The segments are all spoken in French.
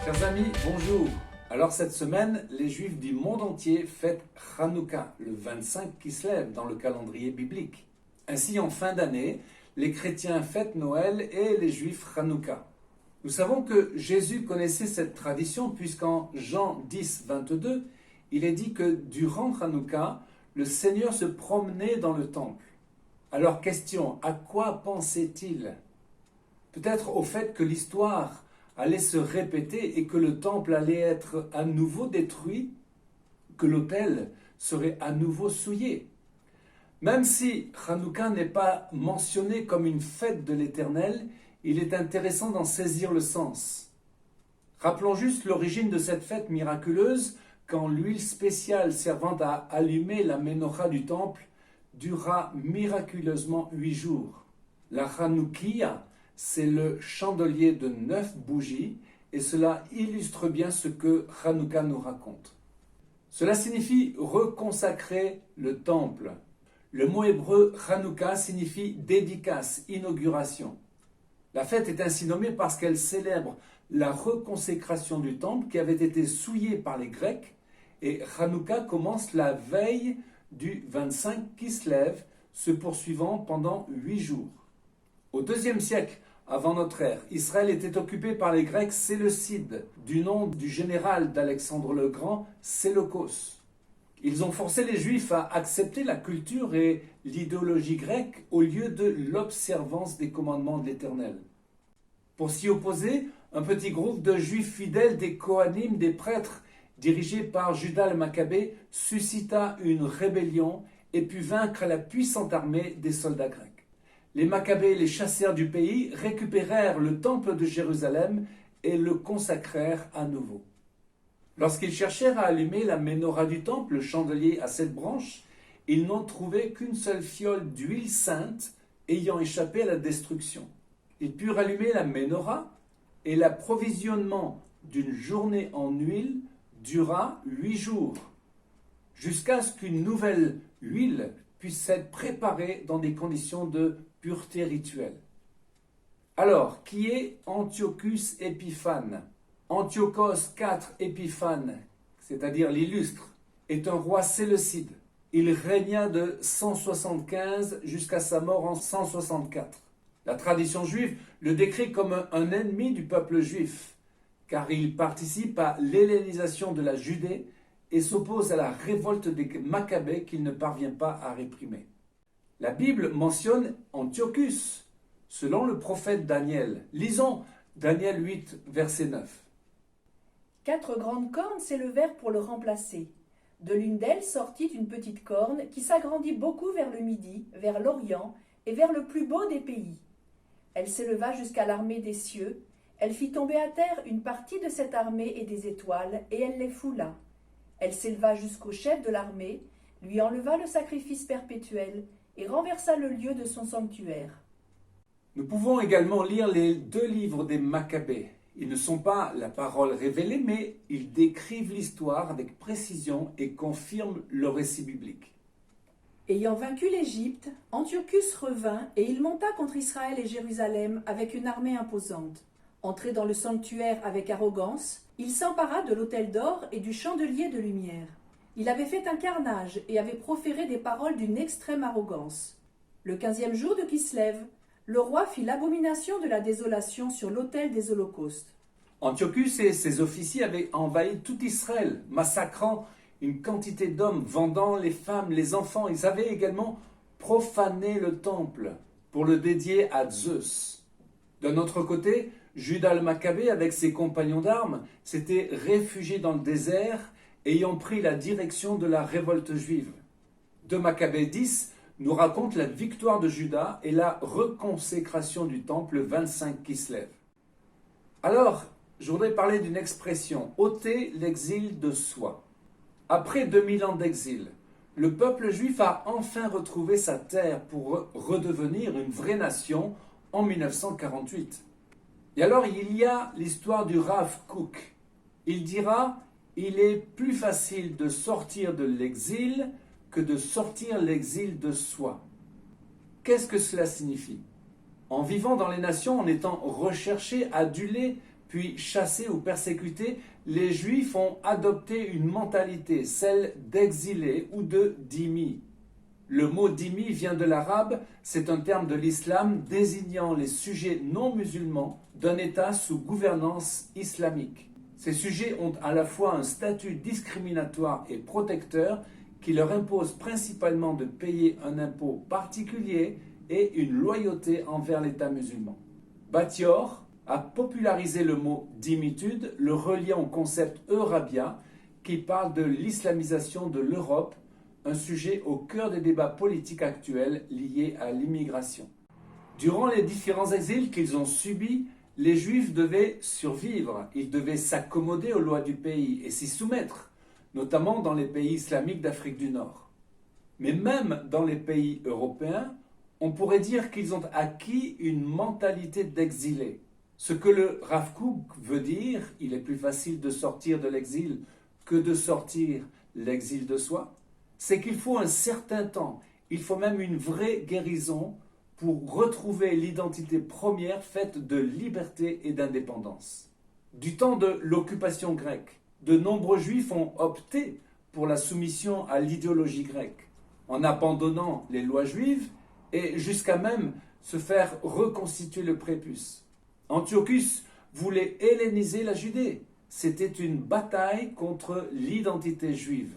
Chers amis, bonjour. Alors cette semaine, les Juifs du monde entier fêtent Hanouka, le 25 Kislev dans le calendrier biblique. Ainsi, en fin d'année, les chrétiens fêtent Noël et les Juifs Hanouka. Nous savons que Jésus connaissait cette tradition puisqu'en Jean 10, 22, il est dit que durant Hanouka, le Seigneur se promenait dans le temple. Alors question, à quoi pensait-il? Peut-être au fait que l'histoire allait se répéter et que le temple allait être à nouveau détruit, que l'autel serait à nouveau souillé. Même si Hanouka n'est pas mentionné comme une fête de l'Éternel, il est intéressant d'en saisir le sens. Rappelons juste l'origine de cette fête miraculeuse quand l'huile spéciale servant à allumer la menorah du temple dura miraculeusement 8 jours. La Hanoukia, c'est le chandelier de 9 bougies et cela illustre bien ce que Hanouka nous raconte. Cela signifie reconsacrer le temple. Le mot hébreu Hanouka signifie dédicace, inauguration. La fête est ainsi nommée parce qu'elle célèbre la reconsécration du temple qui avait été souillé par les Grecs et Hanouka commence la veille du 25 Kislev, se poursuivant pendant 8 jours. Au IIe siècle avant notre ère, Israël était occupé par les Grecs séleucides, du nom du général d'Alexandre le Grand, Séleucos. Ils ont forcé les Juifs à accepter la culture et l'idéologie grecque au lieu de l'observance des commandements de l'Éternel. Pour s'y opposer, un petit groupe de Juifs fidèles, des Kohanim, des prêtres, dirigé par Judas le Maccabée, suscita une rébellion et put vaincre la puissante armée des soldats grecs. Les Maccabées, les chasseurs du pays, récupérèrent le temple de Jérusalem et le consacrèrent à nouveau. Lorsqu'ils cherchèrent à allumer la menorah du temple, le chandelier à 7 branches, ils n'ont trouvé qu'une seule fiole d'huile sainte ayant échappé à la destruction. Ils purent allumer la menorah et l'approvisionnement d'une journée en huile dura 8 jours, jusqu'à ce qu'une nouvelle huile puisse être préparée dans des conditions de pureté rituelle. Alors, qui est Antiochus Épiphane? Antiochos IV Épiphane, c'est-à-dire l'illustre, est un roi séleucide. Il régna de 175 jusqu'à sa mort en 164. La tradition juive le décrit comme un ennemi du peuple juif, car il participe à l'hellénisation de la Judée et s'oppose à la révolte des Maccabées qu'il ne parvient pas à réprimer. La Bible mentionne Antiochus, selon le prophète Daniel. Lisons Daniel 8, verset 9. 4 grandes cornes s'élevèrent pour le remplacer. De l'une d'elles sortit une petite corne qui s'agrandit beaucoup vers le midi, vers l'Orient et vers le plus beau des pays. Elle s'éleva jusqu'à l'armée des cieux. Elle fit tomber à terre une partie de cette armée et des étoiles, et elle les foula. Elle s'éleva jusqu'au chef de l'armée, lui enleva le sacrifice perpétuel et renversa le lieu de son sanctuaire. Nous pouvons également lire les 2 livres des Maccabées. Ils ne sont pas la parole révélée, mais ils décrivent l'histoire avec précision et confirment le récit biblique. Ayant vaincu l'Égypte, Antiochus revint et il monta contre Israël et Jérusalem avec une armée imposante. Entré dans le sanctuaire avec arrogance, il s'empara de l'autel d'or et du chandelier de lumière. Il avait fait un carnage et avait proféré des paroles d'une extrême arrogance. Le 15e jour de Kislev, le roi fit l'abomination de la désolation sur l'autel des holocaustes. Antiochus et ses officiers avaient envahi tout Israël, massacrant une quantité d'hommes, vendant les femmes, les enfants. Ils avaient également profané le temple pour le dédier à Zeus. D'un autre côté, Judas le Maccabée, avec ses compagnons d'armes, s'était réfugié dans le désert, ayant pris la direction de la révolte juive. 2 Maccabées 10 nous raconte la victoire de Judas et la reconsécration du temple le 25 Kislev. Alors, je voudrais parler d'une expression, ôter l'exil de soi. Après 2000 ans d'exil, le peuple juif a enfin retrouvé sa terre pour redevenir une vraie nation en 1948. Et alors il y a l'histoire du Rav Kook. Il dira « Il est plus facile de sortir de l'exil que de sortir l'exil de soi ». Qu'est-ce que cela signifie? En vivant dans les nations, en étant recherché, adulé puis chassés ou persécutés, les Juifs ont adopté une mentalité, celle d'exilés ou de dhimmi. Le mot dhimmi vient de l'arabe, c'est un terme de l'islam désignant les sujets non musulmans d'un État sous gouvernance islamique. Ces sujets ont à la fois un statut discriminatoire et protecteur qui leur impose principalement de payer un impôt particulier et une loyauté envers l'État musulman. Batior a popularisé le mot dhimmitude, le reliant au concept eurabia qui parle de l'islamisation de l'Europe, un sujet au cœur des débats politiques actuels liés à l'immigration. Durant les différents exils qu'ils ont subis, les Juifs devaient survivre, ils devaient s'accommoder aux lois du pays et s'y soumettre, notamment dans les pays islamiques d'Afrique du Nord. Mais même dans les pays européens, on pourrait dire qu'ils ont acquis une mentalité d'exilés. Ce que le Rav Kook veut dire, il est plus facile de sortir de l'exil que de sortir l'exil de soi, c'est qu'il faut un certain temps, il faut même une vraie guérison pour retrouver l'identité première faite de liberté et d'indépendance. Du temps de l'occupation grecque, de nombreux Juifs ont opté pour la soumission à l'idéologie grecque, en abandonnant les lois juives et jusqu'à même se faire reconstituer le prépuce. Antiochus voulait helléniser la Judée. C'était une bataille contre l'identité juive.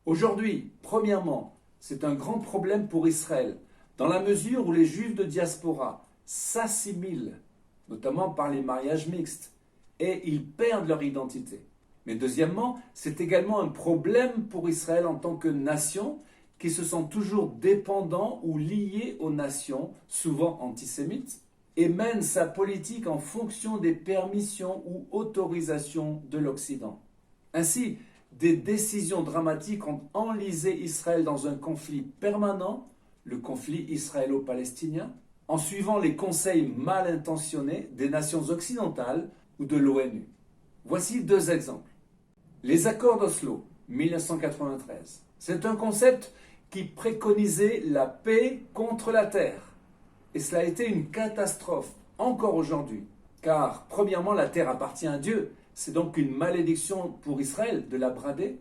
Aujourd'hui, premièrement, c'est un grand problème pour Israël, dans la mesure où les Juifs de diaspora s'assimilent, notamment par les mariages mixtes, et ils perdent leur identité. Mais deuxièmement, c'est également un problème pour Israël en tant que nation, qui se sent toujours dépendant ou lié aux nations, souvent antisémites, et mène sa politique en fonction des permissions ou autorisations de l'Occident. Ainsi, des décisions dramatiques ont enlisé Israël dans un conflit permanent, le conflit israélo-palestinien, en suivant les conseils mal intentionnés des nations occidentales ou de l'ONU. Voici deux exemples. Les accords d'Oslo, 1993. C'est un concept qui préconisait la paix contre la terre. Et cela a été une catastrophe, encore aujourd'hui. Car, premièrement, la terre appartient à Dieu. C'est donc une malédiction pour Israël de la brader.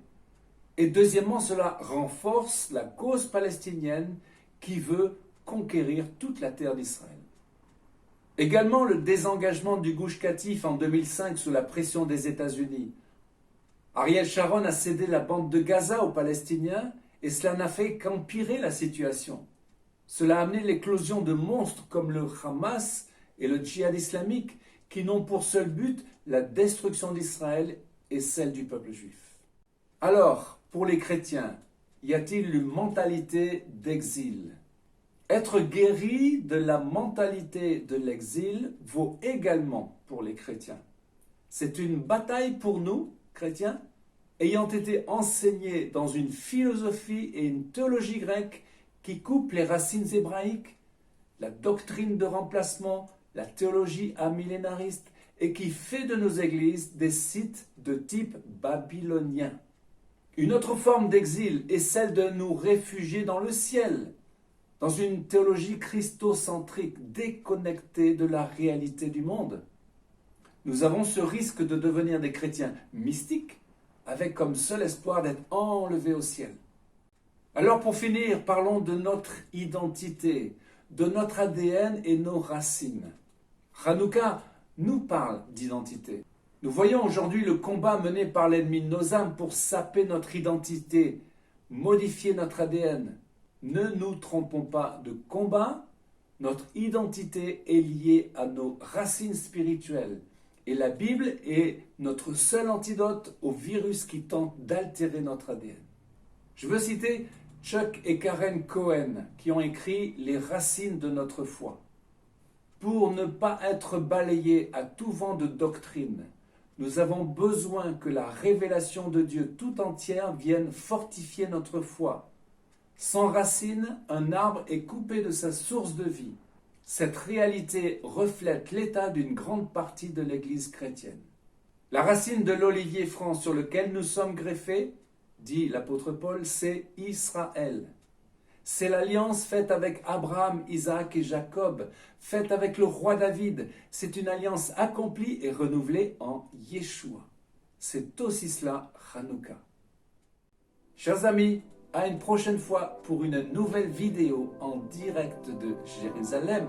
Et deuxièmement, cela renforce la cause palestinienne qui veut conquérir toute la terre d'Israël. Également, le désengagement du Gush Katif en 2005 sous la pression des États-Unis. Ariel Sharon a cédé la bande de Gaza aux Palestiniens et cela n'a fait qu'empirer la situation. Cela a amené l'éclosion de monstres comme le Hamas et le djihad islamique qui n'ont pour seul but la destruction d'Israël et celle du peuple juif. Alors, pour les chrétiens, y a-t-il une mentalité d'exil ? Être guéri de la mentalité de l'exil vaut également pour les chrétiens. C'est une bataille pour nous, chrétiens, ayant été enseignés dans une philosophie et une théologie grecque qui coupent les racines hébraïques, la doctrine de remplacement, la théologie amillénariste et qui fait de nos églises des sites de type babylonien. Une autre forme d'exil est celle de nous réfugier dans le ciel, dans une théologie christocentrique déconnectée de la réalité du monde. Nous avons ce risque de devenir des chrétiens mystiques avec comme seul espoir d'être enlevés au ciel. Alors pour finir, parlons de notre identité, de notre ADN et nos racines. Hanouka nous parle d'identité. Nous voyons aujourd'hui le combat mené par l'ennemi de nos âmes pour saper notre identité, modifier notre ADN. Ne nous trompons pas de combat, notre identité est liée à nos racines spirituelles. Et la Bible est notre seul antidote au virus qui tente d'altérer notre ADN. Je veux citer Chuck et Karen Cohen qui ont écrit « Les racines de notre foi ». Pour ne pas être balayés à tout vent de doctrine, nous avons besoin que la révélation de Dieu tout entière vienne fortifier notre foi. Sans racines, un arbre est coupé de sa source de vie. Cette réalité reflète l'état d'une grande partie de l'Église chrétienne. La racine de l'olivier franc sur lequel nous sommes greffés, dit l'apôtre Paul, c'est Israël. C'est l'alliance faite avec Abraham, Isaac et Jacob, faite avec le roi David. C'est une alliance accomplie et renouvelée en Yeshua. C'est aussi cela, Hanouka. Chers amis, à une prochaine fois pour une nouvelle vidéo en direct de Jérusalem.